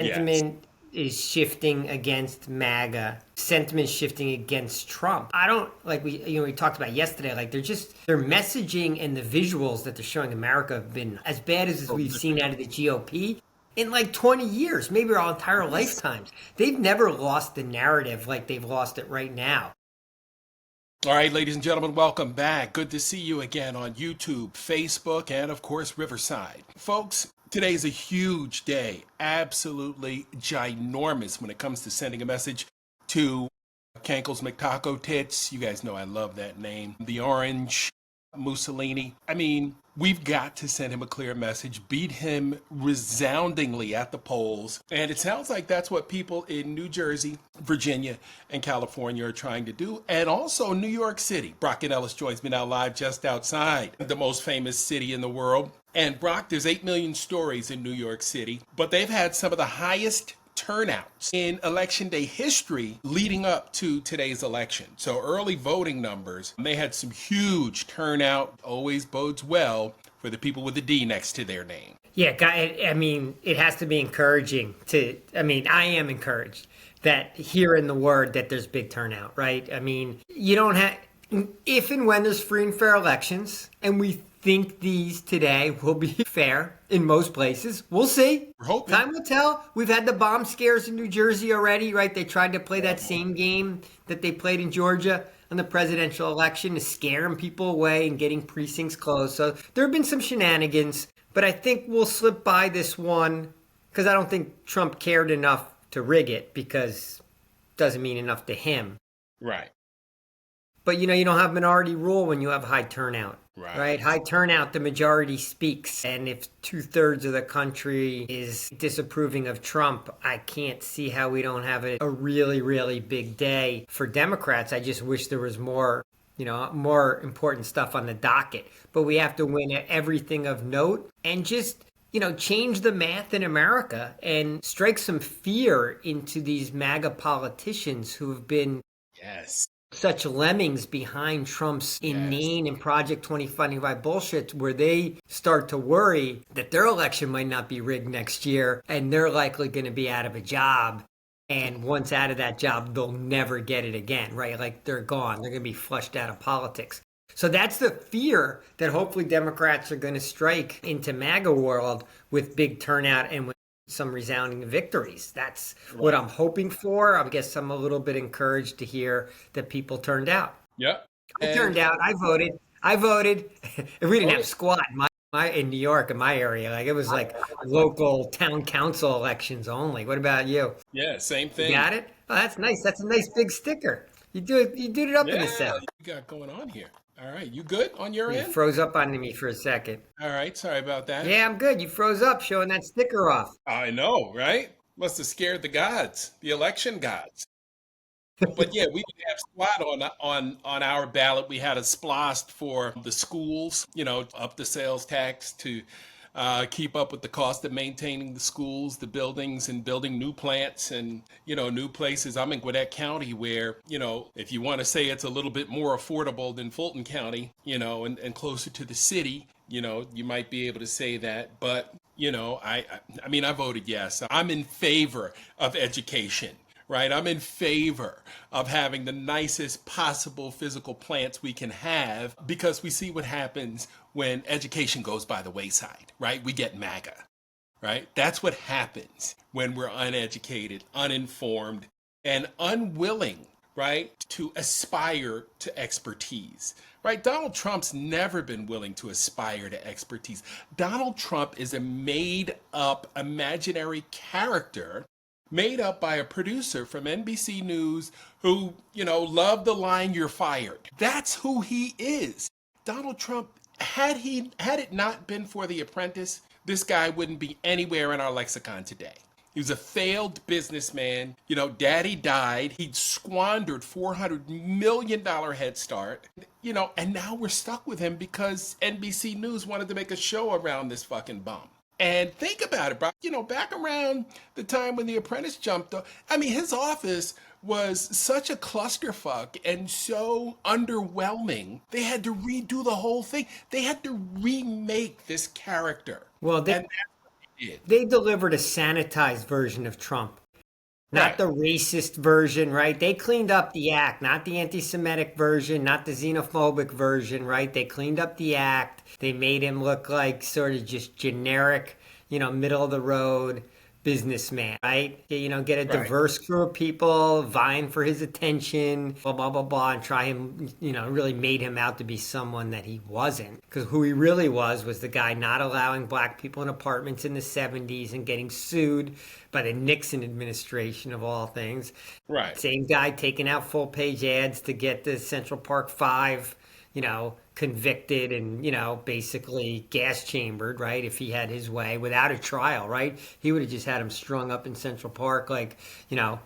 Yes. Sentiment is shifting against MAGA. Sentiment shifting against Trump. I don't like we talked about yesterday. Like their messaging and the visuals that they're showing America have been as bad as we've seen out of the GOP in like 20 years, maybe our entire Yes. lifetimes. They've never lost the narrative like they've lost it right now. All right, ladies and gentlemen, welcome back. Good to see you again on YouTube, Facebook, and of course, Riverside. Folks, today is a huge day, absolutely ginormous when it comes to sending a message to Cankles McTaco Tits. You guys know I love that name. The Orange Mussolini. I mean, we've got to send him a clear message, beat him resoundingly at the polls. And it sounds like that's what people in New Jersey, Virginia, and California are trying to do. And also New York City. Brock and Ellis joins me now live just outside the most famous city in the world. And Brock, there's 8 million stories in New York City, but they've had some of the highest turnouts in election day history leading up to today's election. So early voting numbers, they had some huge turnout, always bodes well for the people with a D next to their name. Yeah, I mean, it has to be encouraging I am encouraged that hearing the word that there's big turnout, right? I mean, you don't have, if and when there's free and fair elections, and we think these today will be fair in most places. We'll see. We're hoping. Time will tell. We've had the bomb scares in New Jersey already, right? They tried to play that same game that they played in Georgia on the presidential election, to scaring people away and getting precincts closed. So there have been some shenanigans, but I think we'll slip by this one because I don't think Trump cared enough to rig it, because it doesn't mean enough to him. Right. But you don't have minority rule when you have high turnout. Right? High turnout, the majority speaks. And if 2/3 of the country is disapproving of Trump, I can't see how we don't have a really, really big day for Democrats. I just wish there was more important stuff on the docket. But we have to win everything of note and just, change the math in America and strike some fear into these MAGA politicians who have been Yes. such lemmings behind Trump's inane and Project 2025 bullshit, where they start to worry that their election might not be rigged next year and they're likely going to be out of a job. And once out of that job, they'll never get it again, right? Like they're gone. They're going to be flushed out of politics. So that's the fear that hopefully Democrats are going to strike into MAGA world with big turnout and with some resounding victories. That's what I'm hoping for. I guess I'm a little bit encouraged to hear that people turned out. Yep. I turned out. I voted. If we didn't have squad in New York, in my area, like it was like local town council elections only. What about you? Yeah, same You thing. got it? Oh, that's nice. That's a nice big sticker. You did it up in the Yeah, South. you got going on here. All right, you good on your You end? froze up on me for a second. All right, sorry about that. Yeah, I'm good. You froze up showing that sticker off. I know, right? Must have scared the gods, the election gods. But yeah, we didn't have SWAT on our ballot. We had a SPLOST for the schools, up the sales tax to keep up with the cost of maintaining the schools, the buildings, and building new plants and, new places. I'm in Gwinnett County where, if you want to say it's a little bit more affordable than Fulton County, and closer to the city, you might be able to say that. But, I mean, I voted yes. I'm in favor of education. Right? I'm in favor of having the nicest possible physical plants we can have, because we see what happens when education goes by the wayside, right? We get MAGA, right? That's what happens when we're uneducated, uninformed, and unwilling, right, to aspire to expertise. Right? Donald Trump's never been willing to aspire to expertise. Donald Trump is a made up imaginary character made up by a producer from NBC News who, loved the line, "You're fired." That's who he is. Donald Trump, had it not been for The Apprentice, this guy wouldn't be anywhere in our lexicon today. He was a failed businessman. Daddy died. He'd squandered $400 million head start. And now we're stuck with him because NBC News wanted to make a show around this fucking bum. And think about it, bro. Back around the time when The Apprentice jumped up, I mean, his office was such a clusterfuck and so underwhelming. They had to redo the whole thing. They had to remake this character. Well, And that's what did. They delivered a sanitized version of Trump. Not Right. the racist version, right? They cleaned up the act, not the anti-Semitic version, not the xenophobic version, right? They cleaned up the act. They made him look like sort of just generic, middle of the road businessman, right? Get a Right. diverse crew of people vying for his attention, blah, blah, blah, blah, and try him, really made him out to be someone that he wasn't. Because who he really was the guy not allowing black people in apartments in the 70s and getting sued by the Nixon administration of all things. Right. Same guy taking out full page ads to get the Central Park Five, convicted and, basically gas chambered, right? If he had his way without a trial, right? He would have just had him strung up in Central Park, like, Yeah.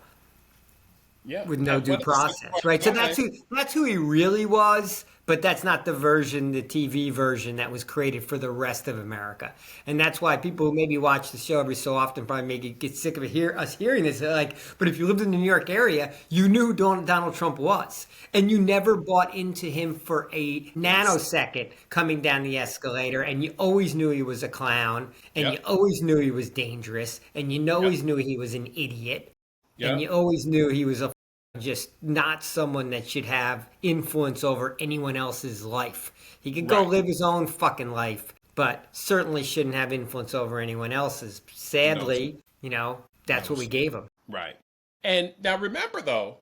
with no At due one of the Central process, Park right? So Five. that's who he really was, but that's not the version, the TV version that was created for the rest of America. And that's why people who maybe watch the show every so often probably maybe get sick of us hearing this. They're like, but if you lived in the New York area, you knew who Donald Trump was. And you never bought into him for a nanosecond coming down the escalator. And you always knew he was a clown. And you Yep. always knew he was dangerous. And you Yep. always knew he was an idiot. And you Yep. always knew he was just not someone that should have influence over anyone else's life. He could go Right. live his own fucking life, but certainly shouldn't have influence over anyone else's. No. Sadly, that's what we gave him. Right. And now remember, though,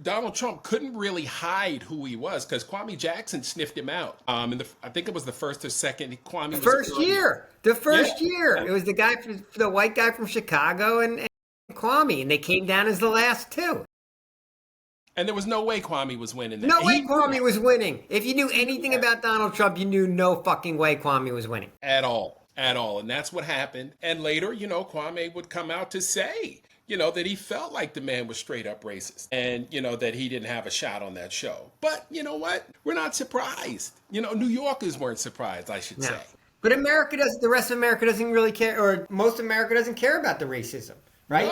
Donald Trump couldn't really hide who he was because Kwame Jackson sniffed him out. I think it was the first or second. Kwame was First early. year, the first Yeah. year, it was the white guy from Chicago and Kwame, and they came down as the last two. And there was no way Kwame was winning that. No way He- Kwame was winning. If you knew anything about Donald Trump, you knew no fucking way Kwame was winning. At all. At all. And that's what happened. And later, Kwame would come out to say, that he felt like the man was straight up racist and, that he didn't have a shot on that show. But you know what? We're not surprised. New Yorkers weren't surprised, I should No. say. But the rest of America doesn't really care, or most of America doesn't care about the racism, right?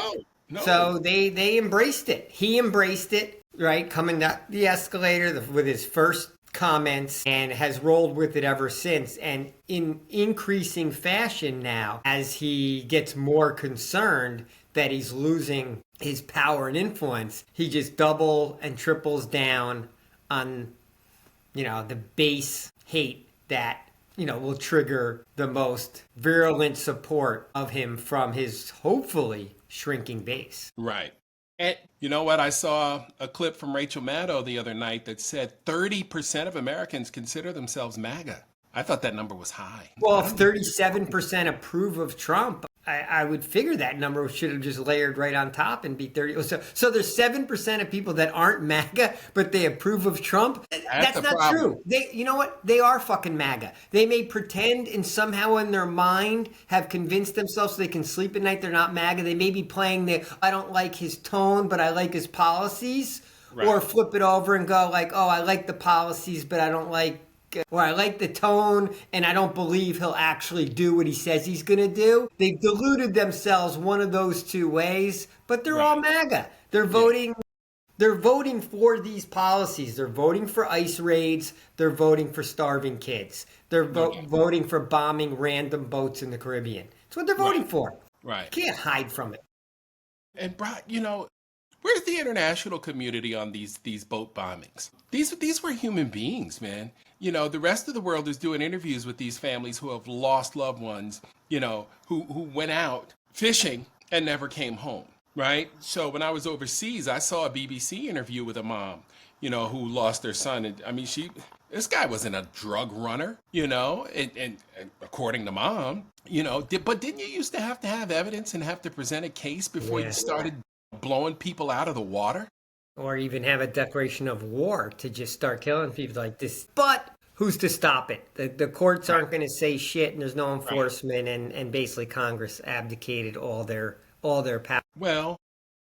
No. So they embraced it. He embraced it, right? Coming down the escalator with his first comments and has rolled with it ever since. And in increasing fashion now, as he gets more concerned that he's losing his power and influence, he just double and triples down on, the base hate that will trigger the most virulent support of him from his hopefully shrinking base. Right. And you know what? I saw a clip from Rachel Maddow the other night that said 30% of Americans consider themselves MAGA. I thought that number was high. Well, if 37% approve of Trump, I would figure that number should have just layered right on top and be 30. So there's 7% of people that aren't MAGA, but they approve of Trump. That's the not problem. true. You know what? They are fucking MAGA. They may pretend and somehow in their mind have convinced themselves so they can sleep at night they're not MAGA. They may be playing I don't like his tone, but I like his policies. Right. Or flip it over and go like, oh, I like the policies, but I don't like, or I like the tone and I don't believe he'll actually do what he says he's going to do. They've deluded themselves one of those two ways, but they're all MAGA. They're voting for these policies. They're voting for ICE raids. They're voting for starving kids. They're voting for bombing random boats in the Caribbean. That's what they're voting for. Right. You can't hide from it. And Brock, where's the international community on these boat bombings? These were human beings, man. The rest of the world is doing interviews with these families who have lost loved ones, who went out fishing and never came home, right? So when I was overseas, I saw a BBC interview with a mom, who lost their son. And I mean, this guy wasn't a drug runner, and according to mom, but didn't you used to have evidence and have to present a case before you started blowing people out of the water? Or even have a declaration of war to just start killing people like this. But who's to stop it? The courts aren't going to say shit, and there's no enforcement, and basically Congress abdicated all their power. Well,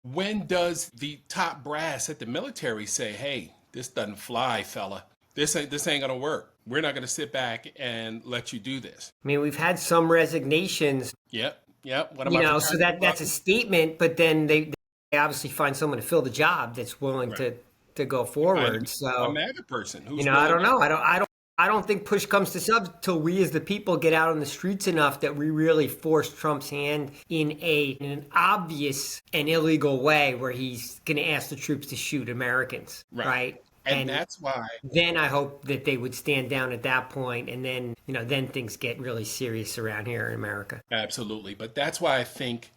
when does the top brass at the military say, "Hey, this doesn't fly, fella. This ain't gonna work. We're not gonna sit back and let you do this." I mean, we've had some resignations. Yep. What am So that's a statement, but then they obviously find someone to fill the job that's willing to go forward. So a MAGA person who's I don't know. I don't I don't think push comes to shove till we as the people get out on the streets enough that we really force Trump's hand in an obvious and illegal way where he's going to ask the troops to shoot Americans, right? And that's why. Then I hope that they would stand down at that point, and then, then things get really serious around here in America. Absolutely. But that's why I think,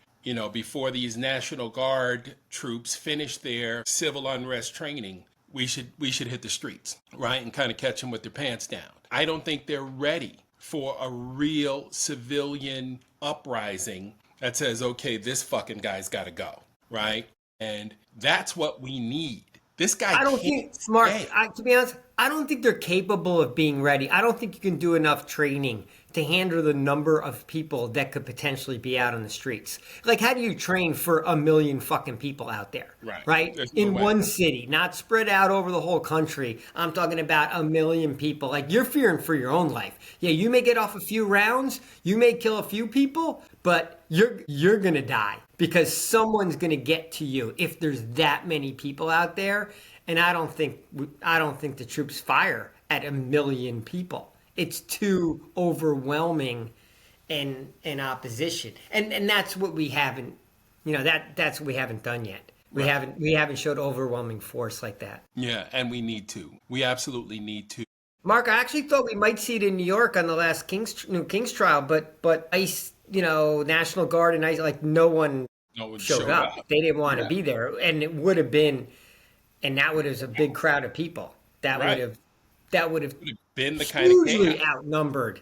before these National Guard troops finish their civil unrest training, we should hit the streets, right? And kind of catch them with their pants down. I don't think they're ready for a real civilian uprising that says, okay, this fucking guy's got to go, right? And that's what we need. This guy I don't can't think, Mark, stay. to be honest, I don't think they're capable of being ready. I don't think you can do enough training to handle the number of people that could potentially be out on the streets. Like, how do you train for 1 million fucking people out there? Right? In one city, not spread out over the whole country. I'm talking about 1 million people. Like, you're fearing for your own life. Yeah, you may get off a few rounds, you may kill a few people, but you're gonna die because someone's gonna get to you if there's that many people out there. And I don't think the troops fire at 1 million people. It's too overwhelming in opposition, and that's what we haven't, that's what we haven't done yet. We haven't showed overwhelming force like that. Yeah, and we need to. We absolutely need to. Mark, I actually thought we might see it in New York on the last King's trial, but ICE, National Guard and ICE, like no one showed up. They didn't want to be there, and it would have been, and that would have been a big crowd of people. That would have been the kind of hugely outnumbered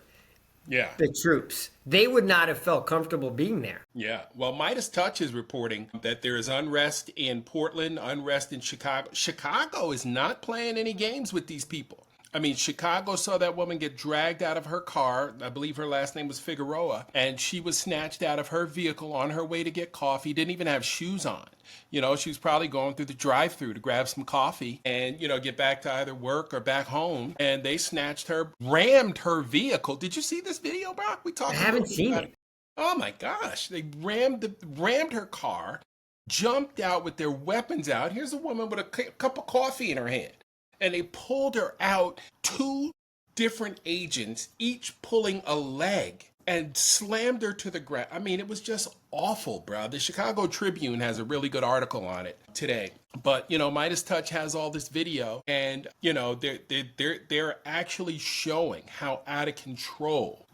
the troops. They would not have felt comfortable being there. Yeah. Well, Midas Touch is reporting that there is unrest in Portland, unrest in Chicago. Chicago is not playing any games with these people. I mean, Chicago saw that woman get dragged out of her car. I believe her last name was Figueroa. And she was snatched out of her vehicle on her way to get coffee. Didn't even have shoes on. She was probably going through the drive-thru to grab some coffee and, get back to either work or back home. And they snatched her, rammed her vehicle. Did you see this video, Brock? I haven't seen it. Oh, my gosh. They rammed her car, jumped out with their weapons out. Here's a woman with a cup of coffee in her hand. And they pulled her out, 2 different agents, each pulling a leg, and slammed her to the ground. I mean, it was just awful, bro. The Chicago Tribune has a really good article on it today. But, Midas Touch has all this video, and, they're actually showing how out of control,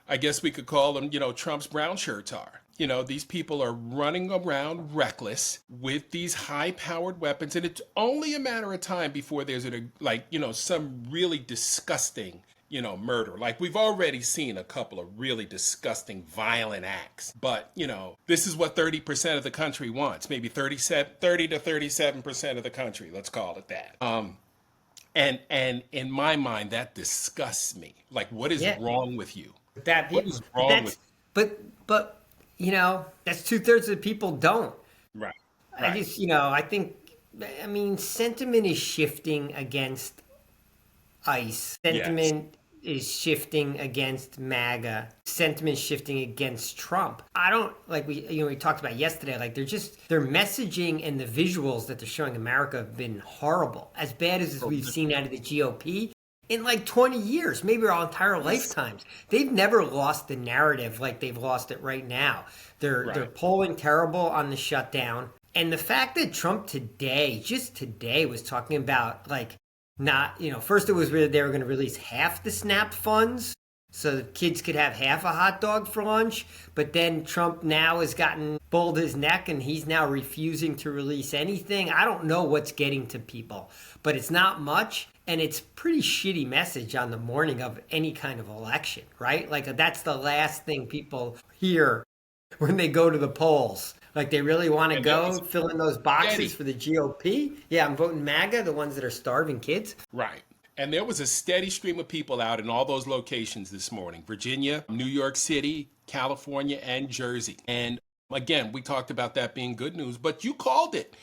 I guess we could call them, Trump's brown shirts are. These people are running around reckless with these high-powered weapons, and it's only a matter of time before there's some really disgusting, murder. Like, we've already seen a couple of really disgusting, violent acts. But, this is what 30% of the country wants. Maybe 30 to 37% of the country, let's call it that. And in my mind, that disgusts me. Like, what is wrong with you? What is wrong with you? But that's 2/3 of the people don't. Right. I think, sentiment is shifting against ICE. Sentiment is shifting against MAGA. Sentiment is shifting against Trump. I don't, we talked about yesterday, their messaging and the visuals that they're showing America have been horrible. As bad as we've seen out of the GOP. In 20 years, maybe our entire lifetimes. They've never lost the narrative like they've lost it right now. They're polling terrible on the shutdown. And the fact that Trump just today was talking about first it was they were going to release half the SNAP funds so the kids could have half a hot dog for lunch. But then Trump now has gotten bulled his neck and he's now refusing to release anything. I don't know what's getting to people, but it's not much. And it's pretty shitty message on the morning of any kind of election, right? That's the last thing people hear when they go to the polls. They really want to go fill in those boxes for the GOP. Yeah, I'm voting MAGA, the ones that are starving kids. Right. And there was a steady stream of people out in all those locations this morning. Virginia, New York City, California, and Jersey. And again, we talked about that being good news, but you called it.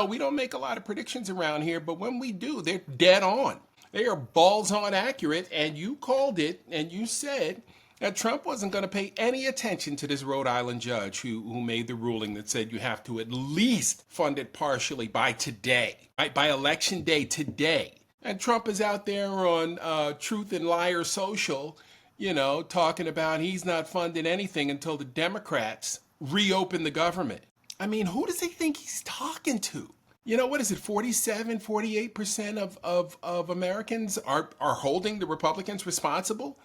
We don't make a lot of predictions around here, but when we do, they're dead on. They are balls on accurate, and you called it, and you said that Trump wasn't going to pay any attention to this Rhode Island judge who made the ruling that said you have to at least fund it partially by today, right? By election day today. And Trump is out there on Truth and Liar Social, talking about he's not funding anything until the Democrats reopen the government. I mean, who does he think he's talking to? What is it? 47, 48% of Americans are holding the Republicans responsible,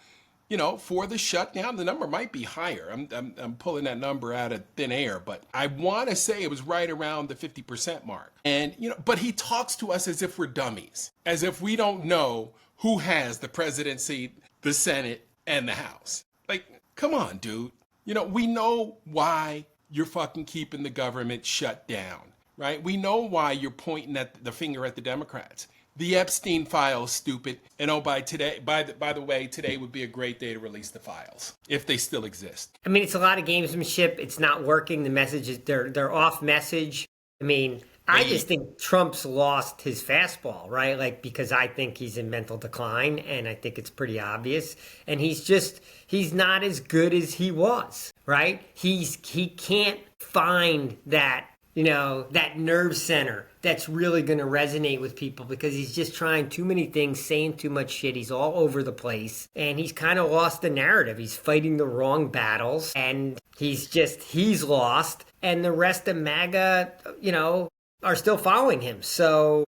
for the shutdown. The number might be higher. I'm pulling that number out of thin air, but I want to say it was right around the 50% mark. And, but he talks to us as if we're dummies, as if we don't know who has the presidency, the Senate, and the House. Like, come on, dude. We know why you're fucking keeping the government shut down, right? We know why you're pointing at the finger at the Democrats. The Epstein files, stupid. And by the way, today would be a great day to release the files if they still exist. I mean, it's a lot of gamesmanship. It's not working. The messages, they're off message. I mean, I just think Trump's lost his fastball, right? Like, because I think he's in mental decline, and I think it's pretty obvious. And he's not as good as he was, right? He can't find that, that nerve center that's really going to resonate with people, because he's just trying too many things, saying too much shit. He's all over the place, and he's kind of lost the narrative. He's fighting the wrong battles, and he's lost. And the rest of MAGA, are still following him. So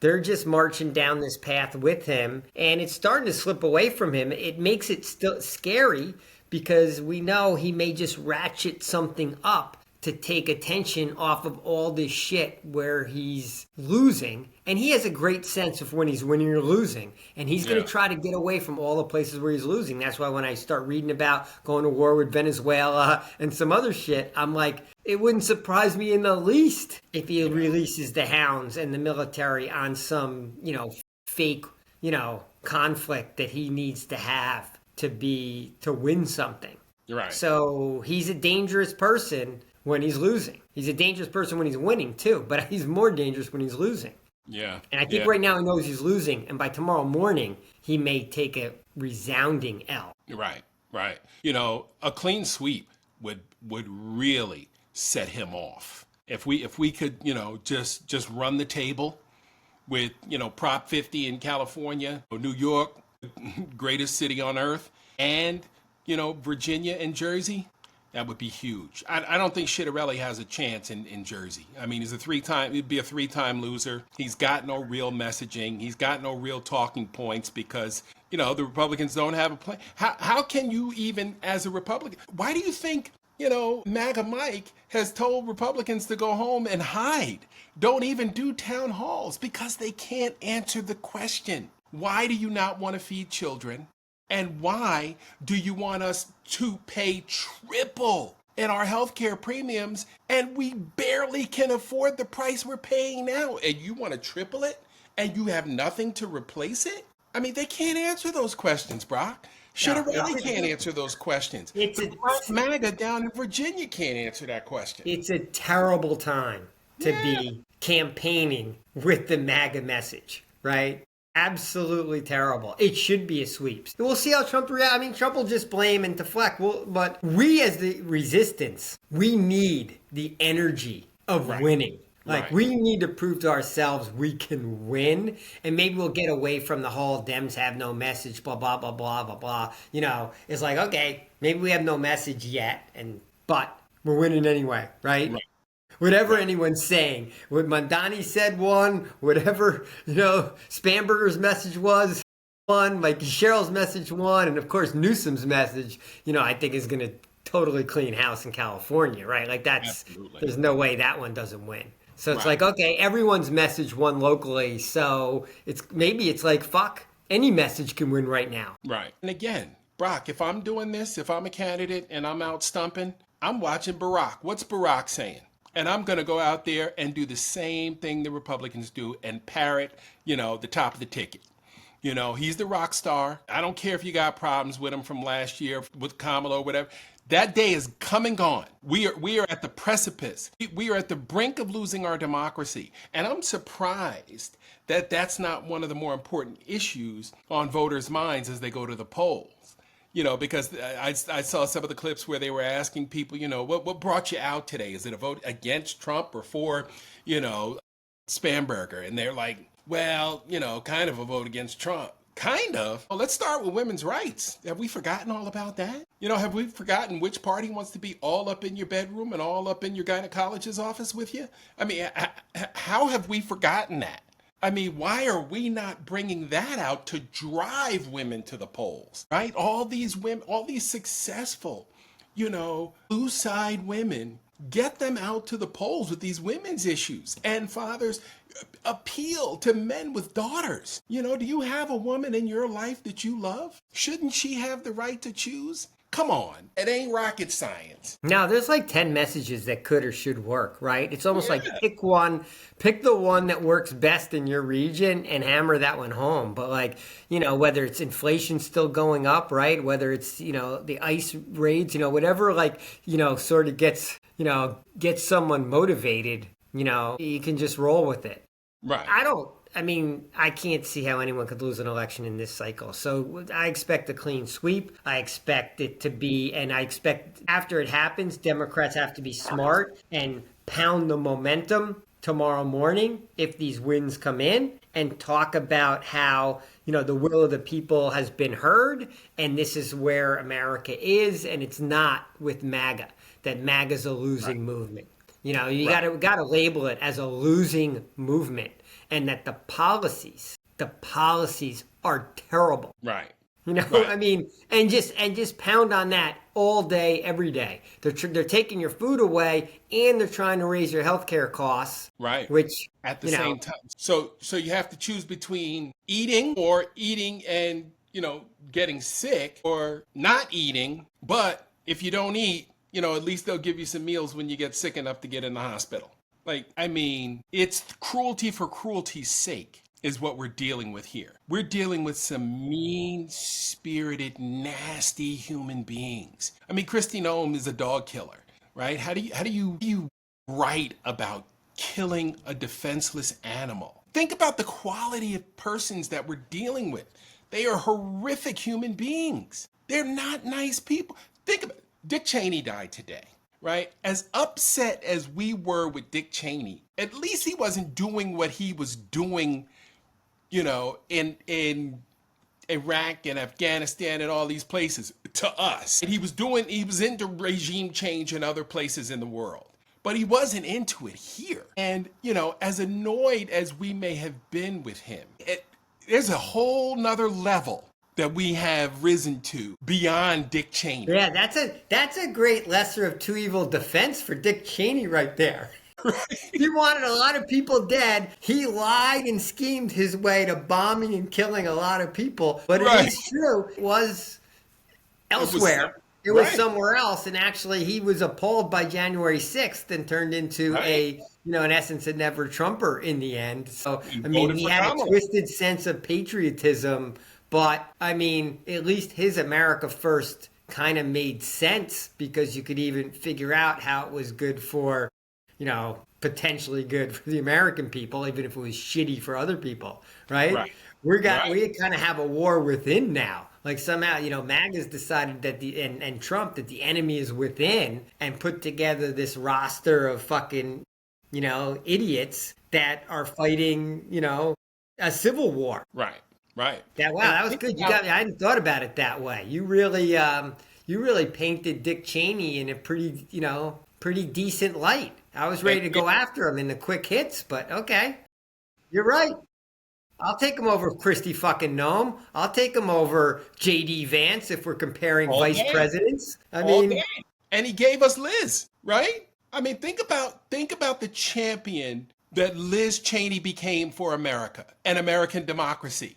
they're just marching down this path with him, and it's starting to slip away from him. It makes it still scary, because we know he may just ratchet something up to take attention off of all this shit where he's losing. And he has a great sense of when he's winning or losing. And he's going to try to get away from all the places where he's losing. That's why when I start reading about going to war with Venezuela and some other shit, I'm like, it wouldn't surprise me in the least if he releases the hounds and the military on some, fake, conflict that he needs to have to win something. You're right. So he's a dangerous person when he's losing. He's a dangerous person when he's winning too, but he's more dangerous when he's losing. Yeah. And I think right now he knows he's losing, and by tomorrow morning, he may take a resounding L. Right. A clean sweep would really set him off. If we could, just run the table with, Prop 50 in California, New York, greatest city on earth, and, Virginia and Jersey, that would be huge. I don't think Schiaparelli has a chance in Jersey. I mean, he'd be a three-time loser. He's got no real messaging. He's got no real talking points, because, the Republicans don't have a plan. How can you even, as a Republican, why do you think, MAGA Mike has told Republicans to go home and hide? Don't even do town halls, because they can't answer the question. Why do you not want to feed children? And why do you want us to pay triple in our healthcare premiums, and we barely can afford the price we're paying now? And you want to triple it, and you have nothing to replace it? I mean, they can't answer those questions, Brock. Schiaparelli can't answer those questions. MAGA down in Virginia can't answer that question. It's a terrible time to be campaigning with the MAGA message, right? Absolutely terrible. It should be a sweep. We'll see how Trump reacts. I mean, Trump will just blame and deflect. But we as the resistance, we need the energy of winning. Like, we need to prove to ourselves we can win. And maybe we'll get away from the whole Dems have no message, blah, blah, blah, blah, blah, blah. It's like, okay, maybe we have no message yet, but we're winning anyway, right? Whatever anyone's saying, what Mondani said won, whatever, Spamberger's message was won, Mike Sherrill's message won, and of course Newsom's message, I think is going to totally clean house in California, right? Like there's no way that one doesn't win. So it's like, okay, everyone's message won locally, so it's like, fuck, any message can win right now. Right. And again, Brock, if I'm doing this, if I'm a candidate and I'm out stumping, I'm watching Barack. What's Barack saying? And I'm going to go out there and do the same thing the Republicans do and parrot, the top of the ticket. He's the rock star. I don't care if you got problems with him from last year with Kamala or whatever. That day is come and gone. We are at the precipice. We are at the brink of losing our democracy. And I'm surprised that that's not one of the more important issues on voters' minds as they go to the polls. Because I saw some of the clips where they were asking people, what brought you out today? Is it a vote against Trump or for, Spamberger? And they're like, well, kind of a vote against Trump. Kind of. Well, let's start with women's rights. Have we forgotten all about that? Have we forgotten which party wants to be all up in your bedroom and all up in your gynecologist's office with you? I mean, how have we forgotten that? I mean, why are we not bringing that out to drive women to the polls, right? All these women, all these successful, blue side women, get them out to the polls with these women's issues. And fathers, appeal to men with daughters. Do you have a woman in your life that you love? Shouldn't she have the right to choose? Come on, it ain't rocket science. Now, there's like 10 messages that could or should work, right? It's almost like pick the one that works best in your region and hammer that one home. But like, whether it's inflation still going up, right? Whether it's, the ICE raids, whatever, like, sort of gets someone motivated, you can just roll with it. Right. I can't see how anyone could lose an election in this cycle. So I expect a clean sweep. I expect it to be, and I expect after it happens, Democrats have to be smart and pound the momentum tomorrow morning if these wins come in and talk about how, the will of the people has been heard and this is where America is, and it's not with MAGA, that MAGA's a losing movement. You gotta label it as a losing movement, and that the policies are terrible. Right. Right. And just pound on that all day, every day. They're taking your food away, and they're trying to raise your healthcare costs. Right. Which at the same time, so you have to choose between eating and getting sick, or not eating. But if you don't eat, at least they'll give you some meals when you get sick enough to get in the hospital. It's cruelty for cruelty's sake is what we're dealing with here. We're dealing with some mean-spirited, nasty human beings. Kristi Noem is a dog killer, right? How do you write about killing a defenseless animal? Think about the quality of persons that we're dealing with. They are horrific human beings. They're not nice people. Think about it. Dick Cheney died today, right? As upset as we were with Dick Cheney, at least he wasn't doing what he was doing, in Iraq and Afghanistan and all these places to us. And he was into regime change in other places in the world, but he wasn't into it here. And, as annoyed as we may have been with him, there's a whole nother level that we have risen to beyond Dick Cheney. Yeah, that's a great lesser of two evil defense for Dick Cheney right there. Right. He wanted a lot of people dead. He lied and schemed his way to bombing and killing a lot of people. But it is true, it was elsewhere. It was somewhere else. And actually, he was appalled by January 6th and turned into in essence, a never Trumper in the end. So, he had a twisted sense of patriotism. But, at least his America First kind of made sense because you could even figure out how it was good for, potentially good for the American people, even if it was shitty for other people, right? We kind of have a war within now. Like somehow, MAGA's decided that and Trump, that the enemy is within, and put together this roster of fucking, idiots that are fighting, a civil war. Right. Yeah, wow, that was good. I hadn't thought about it that way. You really painted Dick Cheney in a pretty decent light. I was ready to go after him in the quick hits, but okay. You're right. I'll take him over Kristi fucking Noem. I'll take him over J.D. Vance if we're comparing vice presidents. And he gave us Liz, right? Think about the champion that Liz Cheney became for America and American democracy.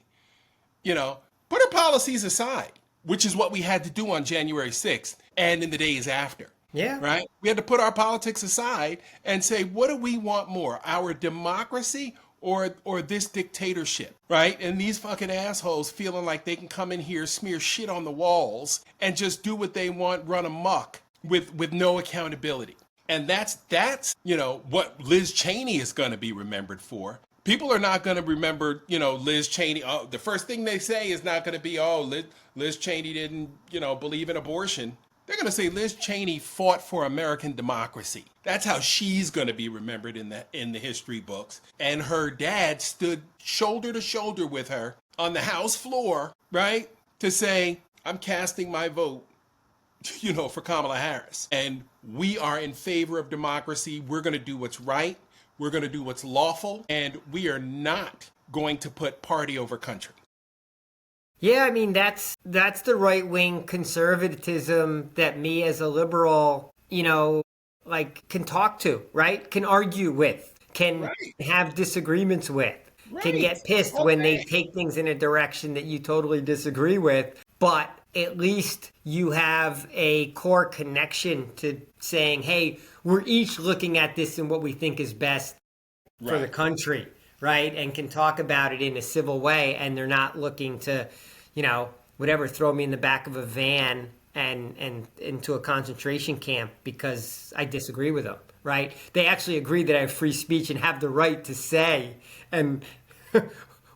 Put her policies aside, which is what we had to do on January 6th and in the days after. Yeah. Right? We had to put our politics aside and say, what do we want more? Our democracy or this dictatorship, right? And these fucking assholes feeling like they can come in here, smear shit on the walls, and just do what they want, run amok with no accountability. And that's what Liz Cheney is going to be remembered for. People are not going to remember, Liz Cheney. Oh, the first thing they say is not going to be, Liz Cheney didn't, believe in abortion. They're going to say Liz Cheney fought for American democracy. That's how she's going to be remembered in the history books. And her dad stood shoulder to shoulder with her on the House floor, right, to say, I'm casting my vote, for Kamala Harris. And we are in favor of democracy. We're going to do what's right. We're going to do what's lawful. And we are not going to put party over country. Yeah, I mean, that's the right-wing conservatism that me as a liberal, can talk to, right? Can argue with, can have disagreements with, can get pissed when they take things in a direction that you totally disagree with. But at least you have a core connection to saying, hey, we're each looking at this and what we think is best for the country, right? And can talk about it in a civil way, and they're not looking to, throw me in the back of a van and into a concentration camp because I disagree with them, right? They actually agree that I have free speech and have the right to say and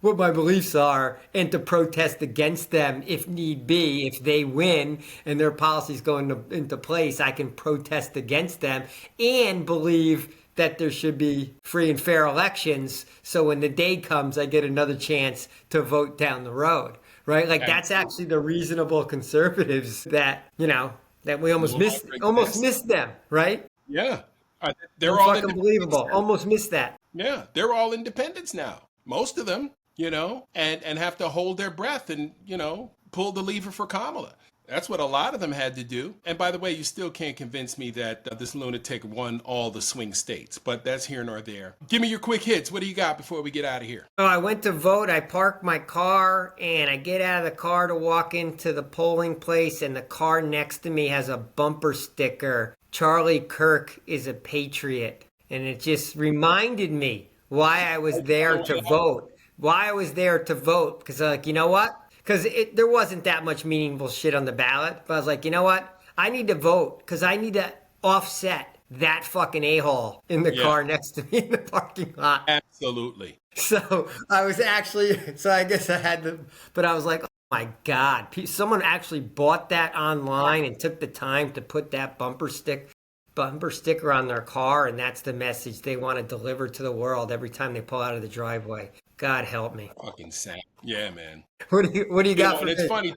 what my beliefs are and to protest against them if need be. If they win and their policies go into place, I can protest against them and believe that there should be free and fair elections. So when the day comes, I get another chance to vote down the road, right? Like that's actually the reasonable conservatives that, that we almost missed them, right? Yeah. They're all fucking believable. Now. Almost missed that. Yeah. They're all independents now. Most of them, and have to hold their breath and, pull the lever for Kamala. That's what a lot of them had to do. And by the way, you still can't convince me that this lunatic won all the swing states, but that's here nor there. Give me your quick hits. What do you got before we get out of here? Oh, I went to vote. I parked my car and I get out of the car to walk into the polling place, and the car next to me has a bumper sticker. Charlie Kirk is a patriot. And it just reminded me why I was there to vote. Why I was there to vote. Because you know what? Because there wasn't that much meaningful shit on the ballot. But I was like, you know what? I need to vote because I need to offset that fucking a-hole in the car next to me in the parking lot. Absolutely. So I was actually, I guess I had to, but I was like, oh my God. Someone actually bought that online and took the time to put that bumper sticker on their car, and that's the message they want to deliver to the world every time they pull out of the driveway. God help me. Fucking sad. Yeah, man. What do you got for me? It's funny.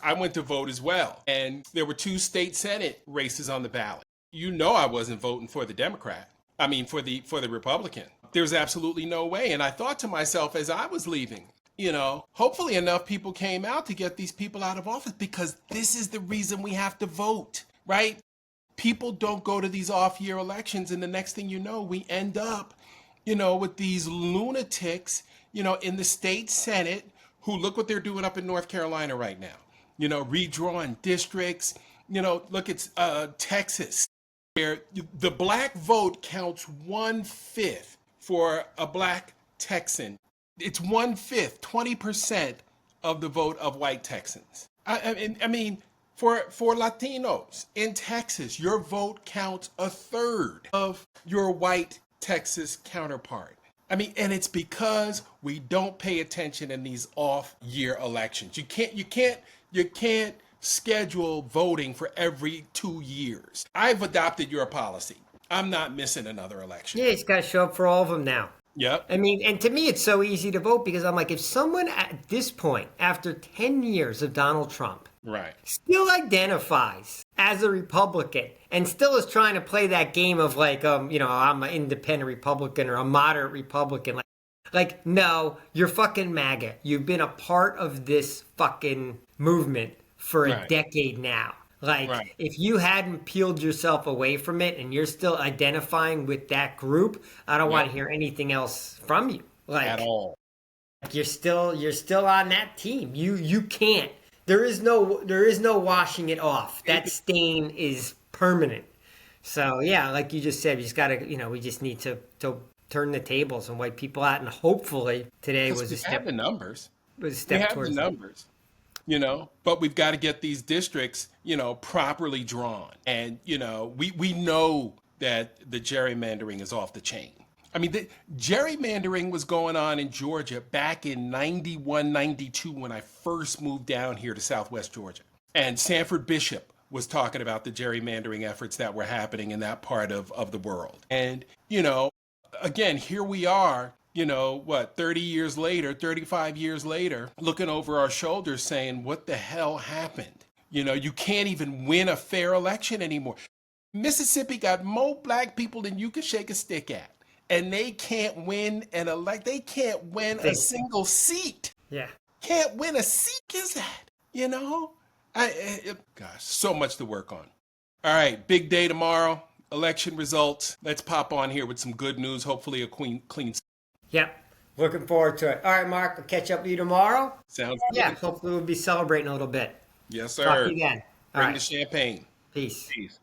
I went to vote as well, and there were 2 state Senate races on the ballot. I wasn't voting for the Democrat. I mean, for the Republican. There's absolutely no way. And I thought to myself as I was leaving, hopefully enough people came out to get these people out of office, because this is the reason we have to vote, right? People don't go to these off-year elections, and the next thing you know, we end up, with these lunatics, in the state Senate, who look what they're doing up in North Carolina right now. Redrawing districts. Look at Texas, where the black vote counts 1/5 for a black Texan. It's 1/5, 20% of the vote of white Texans. I mean, for Latinos in Texas, your vote counts 1/3 of your white Texas counterpart. I mean, and it's because we don't pay attention in these off-year elections. You can't schedule voting for every 2 years. I've adopted your policy. I'm not missing another election. Yeah, it's got to show up for all of them now. Yep. I mean, and to me, it's so easy to vote because I'm like, if someone at this point, after 10 years of Donald Trump, still identifies as a Republican and still is trying to play that game of like, I'm an independent Republican or a moderate Republican. Like, no, you're fucking MAGA. You've been a part of this fucking movement for a decade now. Like, if you hadn't peeled yourself away from it and you're still identifying with that group, I don't want to hear anything else from you. Like, at all. You're still on that team. You can't. There is no washing it off. That stain is permanent. So yeah, like you just said, we just gotta, we just need to turn the tables and wipe people out, and hopefully today was a step. We have the numbers. Was a step towards the numbers. But we've got to get these districts, properly drawn. And, we know that the gerrymandering is off the chain. I mean, the gerrymandering was going on in Georgia back in 91, 92 when I first moved down here to Southwest Georgia. And Sanford Bishop was talking about the gerrymandering efforts that were happening in that part of the world. And, again, here we are, 30 years later, 35 years later, looking over our shoulders saying, what the hell happened? You can't even win a fair election anymore. Mississippi got more black people than you could shake a stick at. And they can't win an elect. They can't win a single seat. Yeah. Can't win a seat. Is that? Gosh, so much to work on. All right, big day tomorrow. Election results. Let's pop on here with some good news. Hopefully a clean. Yep. Looking forward to it. All right, Mark. I'll catch up with you tomorrow. Sounds good. Yeah. Hopefully we'll be celebrating a little bit. Yes, sir. Talk to you again. All Bring right. the champagne. Peace. Peace.